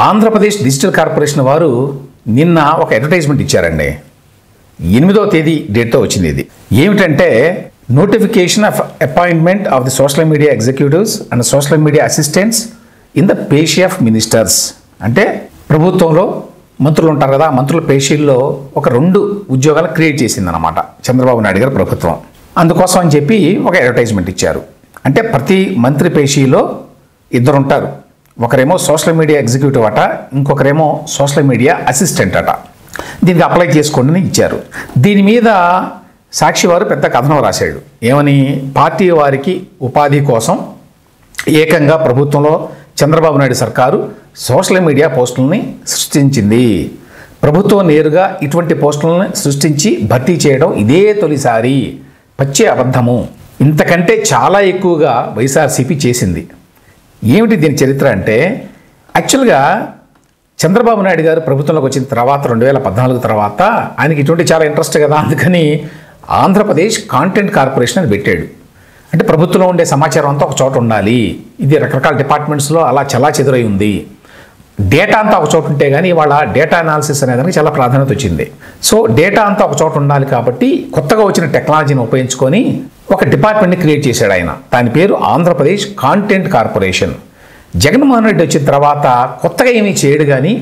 Andhra Pradesh digital corporation వారు నిన్న ఒక అడ్వర్టైజ్మెంట్ ఇచ్చారండి. 8వ తేదీ డేట్తో వచ్చింది. ఇది ఏమిటంటే notification of appointment of the social media executives and social media assistants in the పేషీ ఆఫ్ మినిస్టర్స్. అంటే ప్రభుత్వంలో మంత్రులు ఉంటారు కదా, మంత్రుల పేషీల్లో ఒక 2 ఉద్యోగాలు క్రియేట్ చేసిందన్నమాట చంద్రబాబు నాయుడు గారి ప్రభుత్వం. అందుకోసం అని చెప్పి ఒక అడ్వర్టైజ్మెంట్ ఇచ్చారు. అంటే ప్రతి మంత్రి పేషీలో 2 ఉంటారు. ఒకరేమో సోషల్ మీడియా ఎగ్జిక్యూటివ్ అట, ఇంకొకరేమో సోషల్ మీడియా అసిస్టెంట్ అట. దీనికి అప్లై చేసుకోండి అని ఇచ్చారు. దీని మీద సాక్షి వారు పెద్ద కథనం రాశాడు. ఏమని? పార్టీ వారికి ఉపాధి కోసం ఏకంగా ప్రభుత్వంలో చంద్రబాబు నాయుడు సర్కారు సోషల్ మీడియా పోస్టులని సృష్టించింది. ప్రభుత్వం నేరుగా ఇటువంటి పోస్టులను సృష్టించి భర్తీ చేయడం ఇదే తొలిసారి. పచ్చి అబద్ధము. ఇంతకంటే చాలా ఎక్కువగా వైఎస్ఆర్సీపీ చేసింది. ఏమిటి దీని చరిత్ర అంటే, యాక్చువల్గా చంద్రబాబు నాయుడు గారు ప్రభుత్వంలోకి వచ్చిన తర్వాత 2014 తర్వాత ఆయనకి ఇటువంటి చాలా ఇంట్రెస్ట్ కదా, అందుకని ఆంధ్రప్రదేశ్ కాంటెంట్ కార్పొరేషన్ అని పెట్టాడు. అంటే ప్రభుత్వంలో ఉండే సమాచారం అంతా ఒక చోట ఉండాలి. ఇది రకరకాల డిపార్ట్మెంట్స్లో అలా చలా చెదురై ఉంది. డేటా అంతా ఒక చోట ఉంటే కానీ వాళ్ళ డేటా అనాలిసిస్ అనేదానికి చాలా ప్రాధాన్యత వచ్చింది. సో డేటా అంతా ఒక చోట ఉండాలి కాబట్టి కొత్తగా వచ్చిన టెక్నాలజీని ఉపయోగించుకొని ఒక డిపార్ట్మెంట్ని క్రియేట్ చేశాడు ఆయన. దాని పేరు ఆంధ్రప్రదేశ్ కాంటెంట్ కార్పొరేషన్. జగన్మోహన్ రెడ్డి వచ్చిన తర్వాత కొత్తగా ఏమీ చేయడు కానీ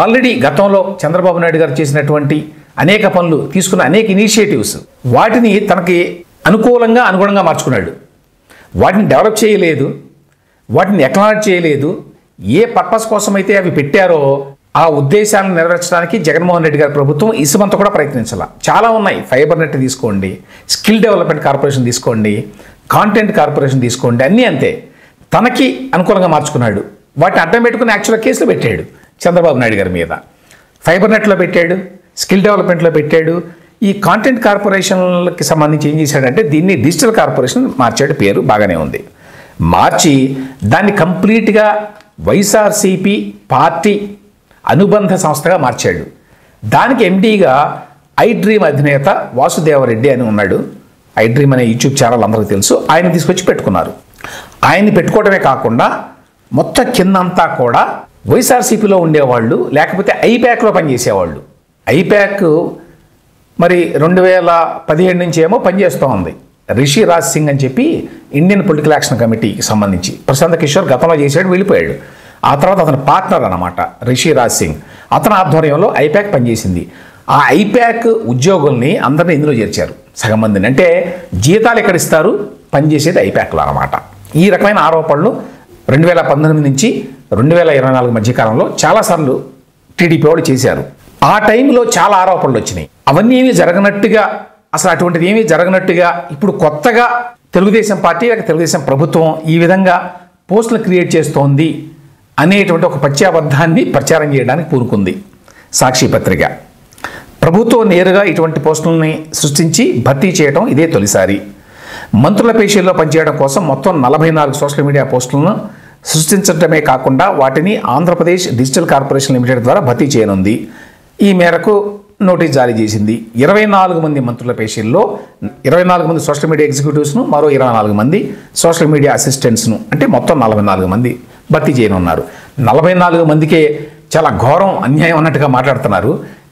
ఆల్రెడీ గతంలో చంద్రబాబు నాయుడు గారు చేసినటువంటి అనేక పనులు, తీసుకున్న అనేక ఇనిషియేటివ్స్, వాటిని తనకి అనుగుణంగా మార్చుకున్నాడు. వాటిని డెవలప్ చేయలేదు, వాటిని ఎక్నాలెడ్జ్ చేయలేదు. ఏ పర్పస్ కోసం అయితే అవి పెట్టారో ఆ ఉద్దేశాలను నెరవేర్చడానికి జగన్మోహన్ రెడ్డి గారి ప్రభుత్వం ఇసుమంతా కూడా ప్రయత్నించాల. చాలా ఉన్నాయి. ఫైబర్ నెట్ తీసుకోండి, స్కిల్ డెవలప్మెంట్ కార్పొరేషన్ తీసుకోండి, కాంటెంట్ కార్పొరేషన్ తీసుకోండి, అన్నీ అంతే. తనకి అనుకూలంగా మార్చుకున్నాడు. వాటిని అడ్డం పెట్టుకుని యాక్చువల్గా కేసులు పెట్టాడు చంద్రబాబు నాయుడు గారి మీద. ఫైబర్ నెట్లో పెట్టాడు, స్కిల్ డెవలప్మెంట్లో పెట్టాడు. ఈ కాంటెంట్ కార్పొరేషన్లకి సంబంధించి ఏం చేశాడంటే దీన్ని డిజిటల్ కార్పొరేషన్ మార్చాడు. పేరు బాగానే ఉంది. మార్చి దాన్ని కంప్లీట్గా వైఎస్ఆర్సీపీ పార్టీ అనుబంధ సంస్థగా మార్చాడు. దానికి ఎండీగా ఐడ్రీమ్ అధినేత వాసుదేవరెడ్డి అని ఉన్నాడు. ఐడ్రీమ్ అనే యూట్యూబ్ ఛానల్ అందరికీ తెలుసు. ఆయన తీసుకొచ్చి పెట్టుకున్నారు. ఆయన్ని పెట్టుకోవడమే కాకుండా మొత్తం కిందంతా కూడా వైఎస్ఆర్సీపీలో ఉండేవాళ్ళు, లేకపోతే ఐప్యాక్లో పనిచేసేవాళ్ళు. ఐప్యాక్ మరి 2017 నుంచి ఏమో పనిచేస్తూ ఉంది. రిషి రాజ్ సింగ్ అని చెప్పి ఇండియన్ పొలిటికల్ యాక్షన్ కమిటీకి సంబంధించి ప్రశాంత్ కిషోర్ గతంలో చేశాడు, వెళ్ళిపోయాడు. ఆ తర్వాత అతని పార్ట్నర్ అన్నమాట రిషి రాజ్ సింగ్. అతని ఆధ్వర్యంలో ఐప్యాక్ పనిచేసింది. ఆ ఐప్యాక్ ఉద్యోగుల్ని అందరినీ ఇందులో చేర్చారు, సగం మందిని. అంటే జీతాలు ఎక్కడ ఇస్తారు, పనిచేసేది ఐప్యాక్లో అన్నమాట. ఈ రకమైన ఆరోపణలు 2019 నుంచి 2024 మధ్యకాలంలో చాలాసార్లు టీడీపీ వాళ్ళు చేశారు. ఆ టైంలో చాలా ఆరోపణలు వచ్చినాయి. అవన్నీ ఏమీ జరగనట్టుగా, అసలు అటువంటిది ఏమీ జరగనట్టుగా ఇప్పుడు కొత్తగా తెలుగుదేశం పార్టీ లేక తెలుగుదేశం ప్రభుత్వం ఈ విధంగా పోస్టులు క్రియేట్ చేస్తోంది అనేటువంటి ఒక పచ్చాబద్ధాన్ని ప్రచారం చేయడానికి పూనుకుంది సాక్షి పత్రిక. ప్రభుత్వం నేరుగా ఇటువంటి పోస్టులని సృష్టించి భర్తీ చేయడం ఇదే తొలిసారి. మంత్రుల పేషీల్లో పనిచేయడం కోసం మొత్తం 44 సోషల్ మీడియా పోస్టులను సృష్టించడమే కాకుండా వాటిని ఆంధ్రప్రదేశ్ డిజిటల్ కార్పొరేషన్ లిమిటెడ్ ద్వారా భర్తీ చేయనుంది. ఈ మేరకు నోటీస్ జారీ చేసింది. 24 మంది మంత్రుల పేషీల్లో 24 మంది సోషల్ మీడియా ఎగ్జిక్యూటివ్స్ను, మరో 24 మంది సోషల్ మీడియా అసిస్టెంట్స్ను, అంటే మొత్తం 44 మంది భర్తీ చేయనున్నారు. 44 మందికే చాలా ఘోరం, అన్యాయం అన్నట్టుగా మాట్లాడుతున్నారు.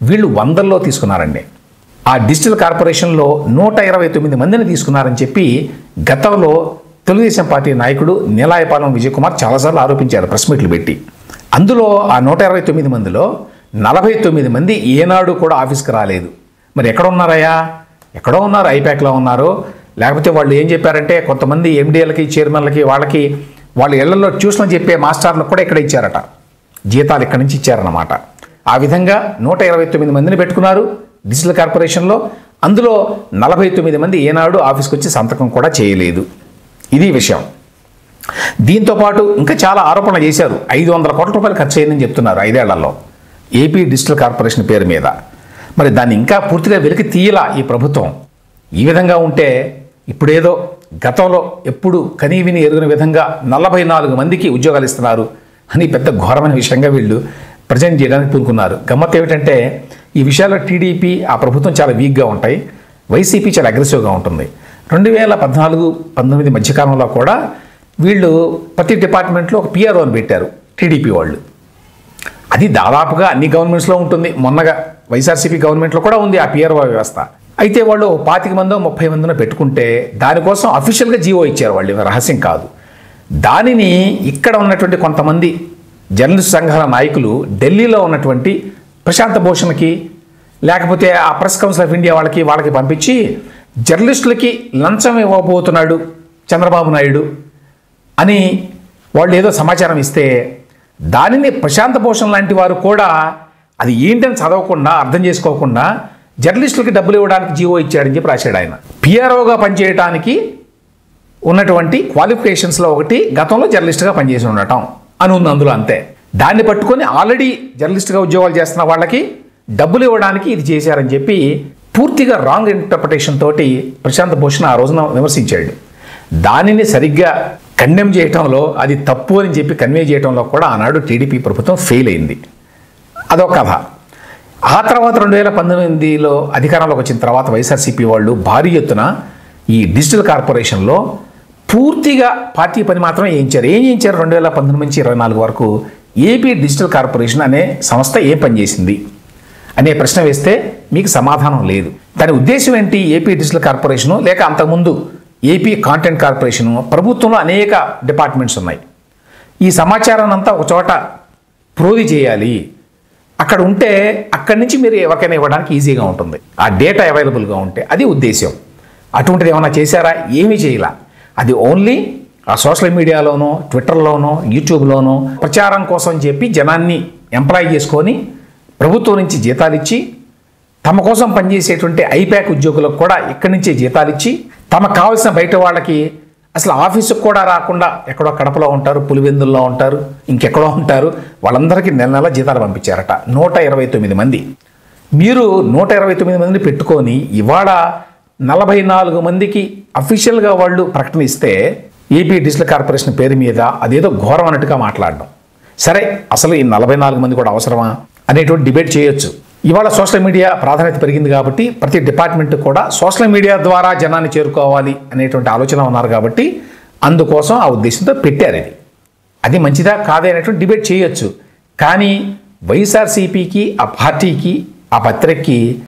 వీళ్ళు 100ల్లో తీసుకున్నారండి. ఆ డిజిటల్ కార్పొరేషన్లో 129 మందిని తీసుకున్నారని చెప్పి గతంలో తెలుగుదేశం పార్టీ నాయకుడు నీలాయపాలెం విజయ్ కుమార్ చాలాసార్లు ఆరోపించారు ప్రెస్ మీట్లు పెట్టి. అందులో ఆ 129 మందిలో 49 మంది ఏనాడు కూడా ఆఫీస్కి రాలేదు. మరి ఎక్కడ ఉన్నారయ్యా? ఎక్కడో ఉన్నారు, ఐప్యాక్లో ఉన్నారు. లేకపోతే వాళ్ళు ఏం చెప్పారంటే కొంతమంది ఎండీఎల్కి, చైర్మన్లకి, వాళ్ళకి వాళ్ళ ఇళ్లలో ట్యూషన్ చెప్పే మాస్టర్లకు కూడా ఇక్కడ ఇచ్చారట, జీతాలు ఇక్కడి నుంచి ఇచ్చారన్నమాట. ఆ విధంగా 129 మందిని పెట్టుకున్నారు డిజిటల్ కార్పొరేషన్లో. అందులో 49 మంది ఏనాడు ఆఫీస్కి వచ్చి సంతకం కూడా చేయలేదు. ఇది విషయం. దీంతోపాటు ఇంకా చాలా ఆరోపణలు చేశారు. 500 కోట్ల రూపాయలు ఖర్చు అయిందని చెప్తున్నారు 5 ఏళ్లలో ఏపీ డిజిటల్ కార్పొరేషన్ పేరు మీద. మరి దాన్ని ఇంకా పూర్తిగా వెలికి తీయలా ఈ ప్రభుత్వం. ఈ విధంగా ఉంటే ఇప్పుడేదో గతంలో ఎప్పుడు కనీవిని ఎరుగని విధంగా 44 మందికి ఉద్యోగాలు ఇస్తున్నారు అని పెద్ద ఘోరమైన విషయంగా వీళ్ళు ప్రజెంట్ చేయడానికి పూనుకున్నారు. గమ్మత్ ఏమిటంటే ఈ విషయాల్లో టీడీపీ, ఆ ప్రభుత్వం చాలా వీక్గా ఉంటాయి, వైసీపీ చాలా అగ్రెసివ్గా ఉంటుంది. 2014-19 మధ్యకాలంలో కూడా వీళ్ళు ప్రతి డిపార్ట్మెంట్లో ఒక పిఆర్ఓని పెట్టారు టీడీపీ వాళ్ళు. అది దాదాపుగా అన్ని గవర్నమెంట్స్లో ఉంటుంది. మొన్నగా వైఎస్ఆర్సీపీ గవర్నమెంట్లో కూడా ఉంది ఆ పిఆర్ఓ వ్యవస్థ. అయితే వాళ్ళు 25 మందో 30 మందినో పెట్టుకుంటే దానికోసం అఫీషియల్గా జీవో ఇచ్చారు వాళ్ళు, రహస్యం కాదు. దానిని ఇక్కడ ఉన్నటువంటి కొంతమంది జర్నలిస్ట్ సంఘాల నాయకులు ఢిల్లీలో ఉన్నటువంటి ప్రశాంత్ భూషణ్కి లేకపోతే ఆ ప్రెస్ కౌన్సిల్ ఆఫ్ ఇండియా వాళ్ళకి పంపించి జర్నలిస్టులకి లంచం ఇవ్వబోతున్నాడు చంద్రబాబు నాయుడు అని వాళ్ళు ఏదో సమాచారం ఇస్తే దానిని ప్రశాంత్ భూషణ్ లాంటి వారు కూడా అది ఏంటని చదవకుండా అర్థం చేసుకోకుండా జర్నలిస్టులకి డబ్బులు ఇవ్వడానికి జీవో ఇచ్చాడని చెప్పి రాశాడు ఆయన. పిఆర్ఓగా పనిచేయడానికి ఉన్నటువంటి క్వాలిఫికేషన్స్లో ఒకటి గతంలో జర్నలిస్ట్గా పనిచేసి ఉండటం అని ఉంది అందులో, అంతే. దాన్ని పట్టుకొని ఆల్రెడీ జర్నలిస్ట్గా ఉద్యోగాలు చేస్తున్న వాళ్ళకి డబ్బులు ఇవ్వడానికి ఇది చేశారని చెప్పి పూర్తిగా రాంగ్ ఇంటర్ప్రిటేషన్ తోటి ప్రశాంత్ భూషణ్ ఆ రోజున విమర్శించాడు. దానిని సరిగ్గా కండెమ్ చేయటంలో, అది తప్పు అని చెప్పి కన్వే చేయడంలో కూడా ఆనాడు టీడీపీ ప్రభుత్వం ఫెయిల్ అయింది. అదొక కథ. ఆ తర్వాత 2019లో అధికారంలోకి వచ్చిన తర్వాత వైఎస్ఆర్సీపీ వాళ్ళు భారీ ఎత్తున ఈ డిజిటల్ కార్పొరేషన్లో పూర్తిగా పార్టీ పని మాత్రమే చేయించారు. ఏం చేయించారు? 2019 నుంచి 24 వరకు ఏపీ డిజిటల్ కార్పొరేషన్ అనే సంస్థ ఏం పనిచేసింది అనే ప్రశ్న వేస్తే మీకు సమాధానం లేదు. దాని ఉద్దేశం ఏంటి? ఏపీ డిజిటల్ కార్పొరేషను లేక అంతకుముందు ఏపీ కాంటెంట్ కార్పొరేషను, ప్రభుత్వంలో అనేక డిపార్ట్మెంట్స్ ఉన్నాయి. ఈ సమాచారాన్ని అంతా ఒక చోట ప్రోది చేయాలి. అక్కడ ఉంటే అక్కడి నుంచి మీరు ఎవరికైనా ఇవ్వడానికి ఈజీగా ఉంటుంది, ఆ డేటా అవైలబుల్గా ఉంటే. అది ఉద్దేశం. అటువంటిది ఏమైనా చేశారా? ఏమీ చేయాల. అది ఓన్లీ ఆ సోషల్ మీడియాలోనో, ట్విట్టర్లోనో, యూట్యూబ్లోనో ప్రచారం కోసం చెప్పి జనాన్ని ఎంప్లాయ్ చేసుకొని ప్రభుత్వం నుంచి జీతాలు ఇచ్చి, తమ కోసం పనిచేసేటువంటి ఐప్యాక్ ఉద్యోగులకు కూడా ఇక్కడి నుంచే జీతాలు ఇచ్చి, తమకు కావాల్సిన బయట వాళ్ళకి అసలు ఆఫీసుకు కూడా రాకుండా ఎక్కడో కడపలో ఉంటారు, పులివెందుల్లో ఉంటారు, ఇంకెక్కడో ఉంటారు, వాళ్ళందరికీ నెల నెల జీతాలు పంపించారట. 129 మంది. మీరు 129 మందిని పెట్టుకొని ఇవాళ 44 మందికి అఫీషియల్గా వాళ్ళు ప్రకటన ఇస్తే ఏపీ డిజిటల్ కార్పొరేషన్ పేరు మీద అదేదో ఘోరం అన్నట్టుగా మాట్లాడడం. సరే, అసలు ఈ 44 మంది కూడా అవసరమా అనేటువంటి డిబేట్ చేయొచ్చు. ఇవాళ సోషల్ మీడియా ప్రాధాన్యత పెరిగింది కాబట్టి ప్రతి డిపార్ట్మెంట్ కూడా సోషల్ మీడియా ద్వారా జనాన్ని చేరుకోవాలి అనేటువంటి ఆలోచన ఉన్నారు కాబట్టి అందుకోసం ఆ ఉద్దేశంతో పెట్టారు. అది మంచిదా కాదే అనేటువంటి డిబేట్ చేయొచ్చు. కానీ వైఎస్ఆర్సీపీకి, ఆ పార్టీకి, ఆ పత్రికకి